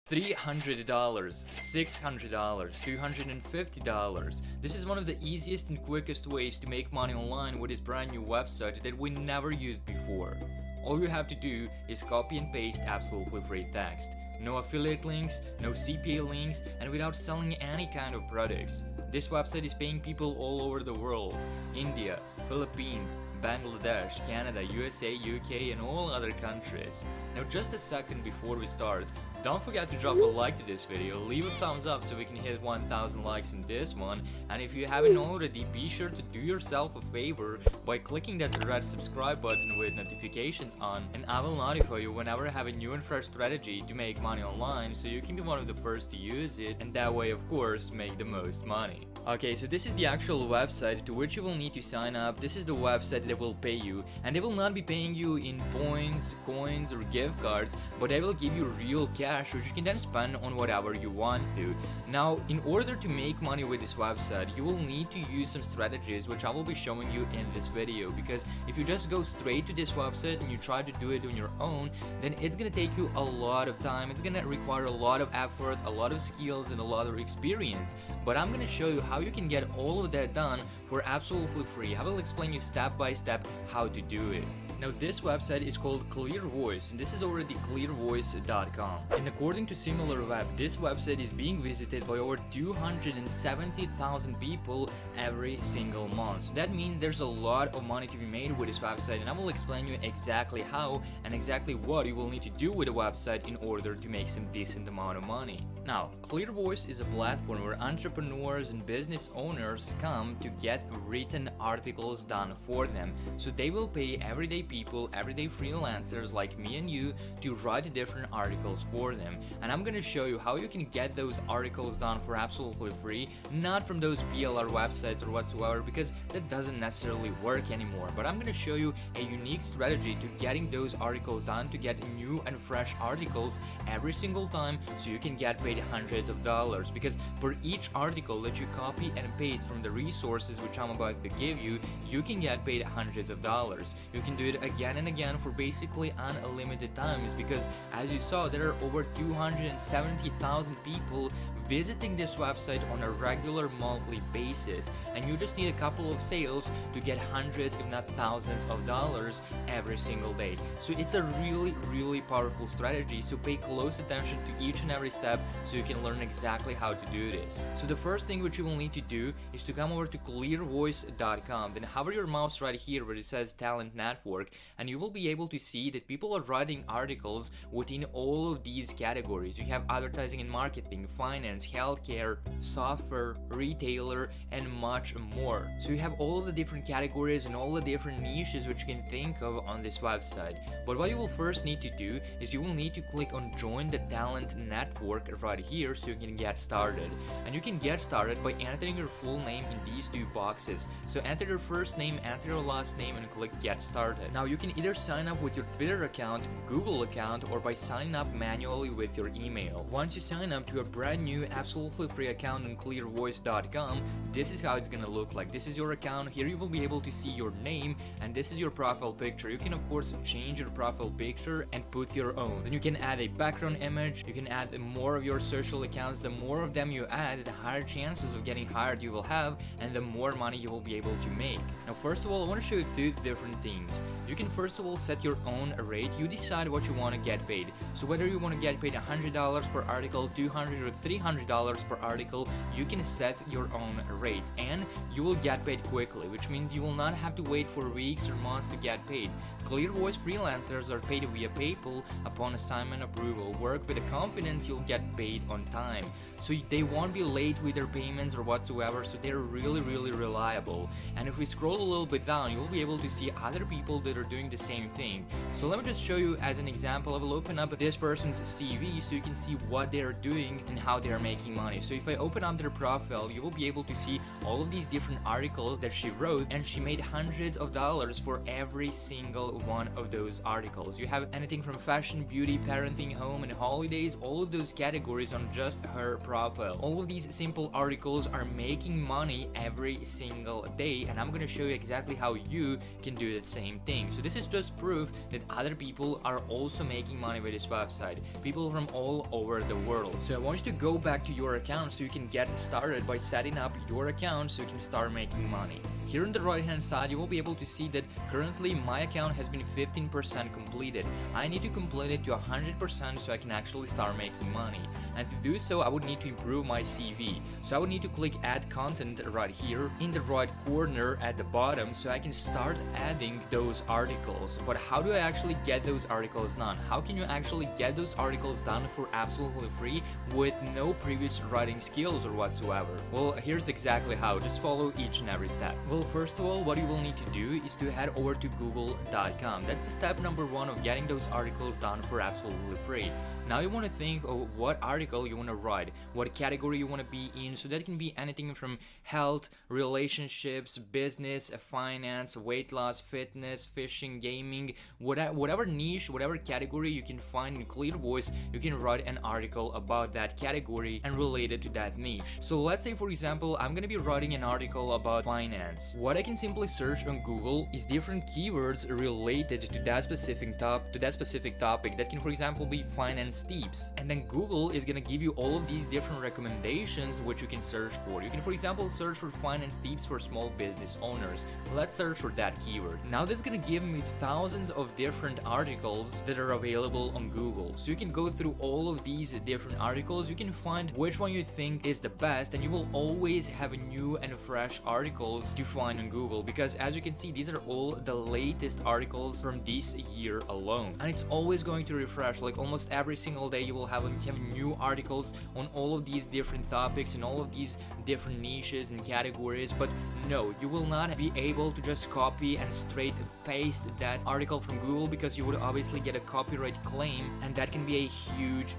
$300, $600, $250. This is one of the easiest and quickest ways to make money online with this brand new website that we never used before. All you have to do is copy and paste absolutely free text. No affiliate links, no CPA links, and without selling any kind of products. This website is paying people all over the world: India, Philippines, Bangladesh, Canada, USA, UK, and all other countries. Now just a second before we start, don't forget to drop a like to this video, leave a thumbs up so we can hit 1000 likes in this one, and if you haven't already, be sure to do yourself a favor by clicking that red subscribe button with notifications on, and I will notify you whenever I have a new and fresh strategy to make money online, so you can be one of the first to use it, and that way of course make the most money. Okay, so this is the actual website to which you will need to sign up. This is the website that will pay you, and they will not be paying you in points, coins, or gift cards, but they will give you real cash which you can then spend on whatever you want to. Now, in order to make money with this website, you will need to use some strategies which I will be showing you in this video, because if you just go straight to this website and you try to do it on your own, then it's gonna take you a lot of time, it's gonna require a lot of effort, a lot of skills, and a lot of experience. But I'm gonna show you how you can get all of that done for absolutely free. I will explain you step by step how to do it. Now this website is called ClearVoice, and this is already clearvoice.com. And according to SimilarWeb, this website is being visited by over 270,000 people every single month. So that means there's a lot of money to be made with this website, and I will explain you exactly how and exactly what you will need to do with the website in order to make some decent amount of money. Now, ClearVoice is a platform where entrepreneurs and business owners come to get written articles done for them. So they will pay everyday people, everyday freelancers like me and you, to write different articles for them. And I'm gonna show you how you can get those articles done for absolutely free, not from those PLR websites or whatsoever, because that doesn't necessarily work anymore. But I'm gonna show you a unique strategy to getting those articles done, to get new and fresh articles every single time, so you can get paid hundreds of dollars. Because for each article that you copy and paste from the resources which I'm about to give you, you can get paid hundreds of dollars. You can do it again and again for basically unlimited times, because as you saw, there are over 270,000 people visiting this website on a regular monthly basis, and you just need a couple of sales to get hundreds if not thousands of dollars every single day. So it's a really powerful strategy, so pay close attention to each and every step so you can learn exactly how to do this. So the first thing which you will need to do is to come over to clearvoice.com, then hover your mouse right here where it says Talent Network, and you will be able to see that people are writing articles within all of these categories. You have advertising and marketing, finance, healthcare, software, retailer, and much more. So you have all the different categories and all the different niches which you can think of on this website. But what you will first need to do is you will need to click on Join the Talent Network right here so you can get started. And you can get started by entering your full name in these two boxes. So enter your first name, enter your last name, and click Get Started. Now you can either sign up with your Twitter account, Google account, or by signing up manually with your email. Once you sign up to a brand new absolutely free account on clearvoice.com, this is how it's gonna look like. This is your account. Here you will be able to see your name, and this is your profile picture. You can of course change your profile picture and put your own. Then you can add a background image, you can add more of your social accounts. The more of them you add, the higher chances of getting hired you will have, and the more money you will be able to make. Now first of all, I want to show you two different things. You can first of all set your own rate. You decide what you want to get paid. So whether you want to get paid $100 per article, $200 or $300 per article, you can set your own rates, and you will get paid quickly, which means you will not have to wait for weeks or months to get paid. ClearVoice freelancers are paid via PayPal upon assignment approval. Work with the confidence you'll get paid on time. So they won't be late with their payments or whatsoever, so they're really reliable. And if we scroll a little bit down, you'll be able to see other people that are doing the same thing. So let me just show you as an example. I will open up this person's CV so you can see what they're doing and how they're making money. So if I open up their profile, you will be able to see all of these different articles that she wrote, and she made hundreds of dollars for every single one of those articles. You have anything from fashion, beauty, parenting, home, and holidays, all of those categories on just her profile. All of these simple articles are making money every single day, and I'm gonna show you exactly how you can do the same thing. So this is just proof that other people are also making money with this website, people from all over the world. So I want you to go back to your account so you can get started by setting up your account so you can start making money. Here on the right hand side, you will be able to see that currently my account has been 15% completed. I need to complete it to 100% so I can actually start making money. And to do so, I would need to improve my CV. So I would need to click add content right here in the right corner at the bottom so I can start adding those articles. But how do I actually get those articles done? How can you actually get those articles done for absolutely free with no previous writing skills or whatsoever? Well, here's exactly how. Just follow each and every step. Well, first of all, what you will need to do is to head over to google.com. That's the step number one of getting those articles done for absolutely free. Now you want to think of what article you want to write, what category you want to be in. So that can be anything from health, relationships, business, finance, weight loss, fitness, fishing, gaming, whatever niche, whatever category you can find in clear voice, you can write an article about that category and related to that niche. So let's say, for example, I'm going to be writing an article about finance. What I can simply search on Google is different keywords related to that specific topic. That can, for example, be finance tips, and then Google is gonna give you all of these different recommendations which you can search for. You can, for example, search for finance tips for small business owners. Let's search for that keyword. Now that's gonna give me thousands of different articles that are available on Google. So you can go through all of these different articles, you can find which one you think is the best, and you will always have new and fresh articles to find on Google, because as you can see, these are all the latest articles from this year alone, and it's always going to refresh. Like almost every single day you will have new articles on all of these different topics and all of these different niches and categories. But no, you will not be able to just copy and straight paste that article from Google, because you would obviously get a copyright claim, and that can be a huge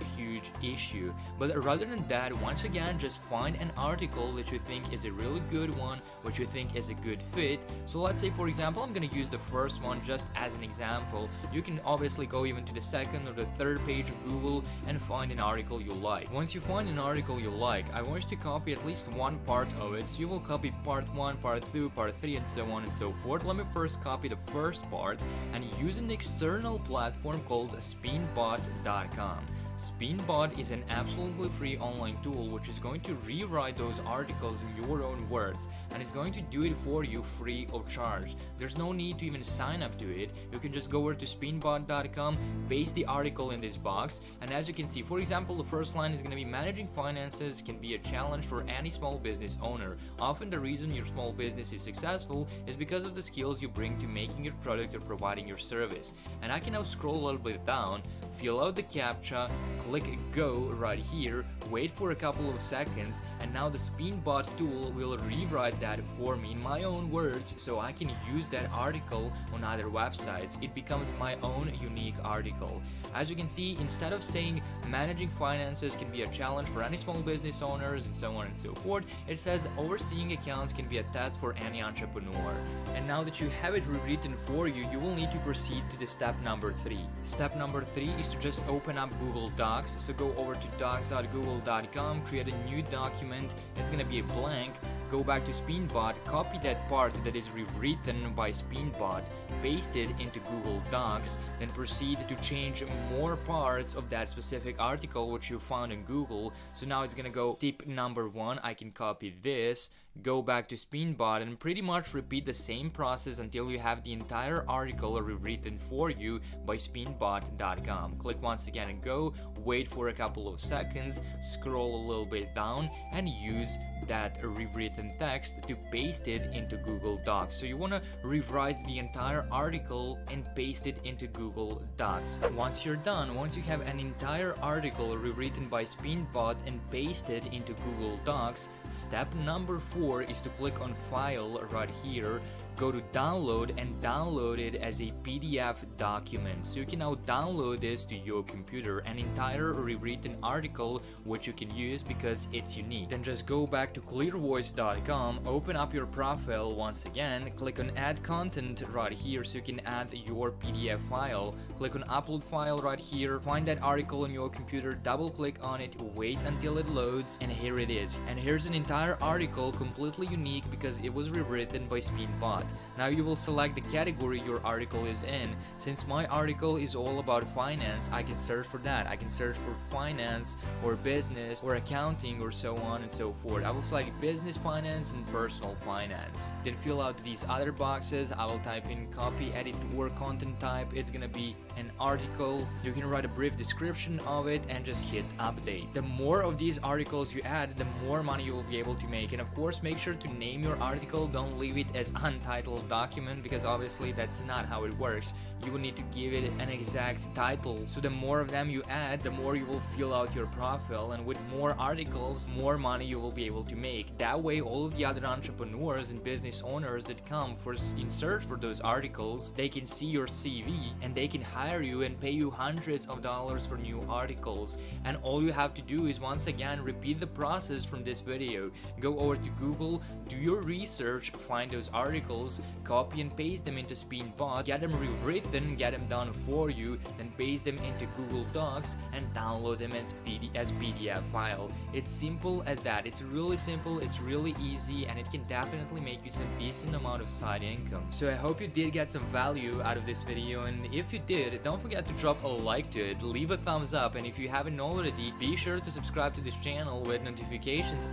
issue. But rather than that, once again, just find an article that you think is a really good one, which you think is a good fit. So let's say, for example, I'm going to use the first one just as an example. You can obviously go even to the second or the third page of Google and find an article you like. Once you find an article you like, I want you to copy at least one part of it. So you will copy part 1, part 2, part 3, and so on and so forth. Let me first copy the first part and use an external platform called Spinbot.com. Spinbot is an absolutely free online tool which is going to rewrite those articles in your own words, and it's going to do it for you free of charge. There's no need to even sign up to it. You can just go over to spinbot.com, paste the article in this box, and as you can see, for example, the first line is going to be managing finances can be a challenge for any small business owner. Often the reason your small business is successful is because of the skills you bring to making your product or providing your service. And I can now scroll a little bit down, fill out the CAPTCHA, click go right here, wait for a couple of seconds, and now the Spinbot tool will rewrite that for me in my own words so I can use that article on other websites. It becomes my own unique article. As you can see, instead of saying managing finances can be a challenge for any small business owners and so on and so forth, it says overseeing accounts can be a task for any entrepreneur. And now that you have it rewritten for you, you will need to proceed to the step number 3. Step number 3 is to just open up Google Docs. So go over to docs.google.com, create a new document. It's gonna be a blank. Go back to Spinbot, copy that part that is rewritten by Spinbot, paste it into Google Docs, then proceed to change more parts of that specific article which you found in Google. So now it's gonna go tip number 1, I can copy this, go back to Spinbot, and pretty much repeat the same process until you have the entire article rewritten for you by Spinbot.com. Click once again and go, wait for a couple of seconds, scroll a little bit down, and use that rewritten text to paste it into Google Docs. So you want to rewrite the entire article and paste it into Google Docs. Once you're done, once you have an entire article rewritten by Spinbot and pasted into Google Docs, step number 4 is to click on File right here, go to download and download it as a PDF document. So you can now download this to your computer, an entire rewritten article which you can use because it's unique. Then just go back to clearvoice.com, open up your profile once again, click on add content right here so you can add your PDF file, click on upload file right here, find that article on your computer, double click on it, wait until it loads, and here it is. And here's an entire article completely unique because it was rewritten by SpinBot. Now you will select the category your article is in. Since my article is all about finance, I can search for that. I can search for finance or business or accounting or so on and so forth. I will select business finance and personal finance. Then fill out these other boxes. I will type in copy, edit, or content type. It's gonna be an article. You can write a brief description of it and just hit update. The more of these articles you add, the more money you will be able to make. And of course, make sure to name your article. Don't leave it as untitled document because obviously that's not how it works. You will need to give it an exact title. So the more of them you add, the more you will fill out your profile, and with more articles, more money you will be able to make. That way, all of the other entrepreneurs and business owners that come in search for those articles, they can see your CV and they can hire you and pay you hundreds of dollars for new articles. And all you have to do is once again repeat the process from this video. Go over to Google, do your research, find those articles, copy and paste them into SpinBot, get them rewritten, get them done for you, then paste them into Google Docs and download them as PDF file. It's simple as that. It's really simple, it's really easy, and it can definitely make you some decent amount of side income. So I hope you did get some value out of this video, and if you did, don't forget to drop a like to it, leave a thumbs up, and if you haven't already, be sure to subscribe to this channel with notifications.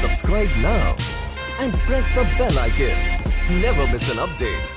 Subscribe now and press the bell icon. Never miss an update.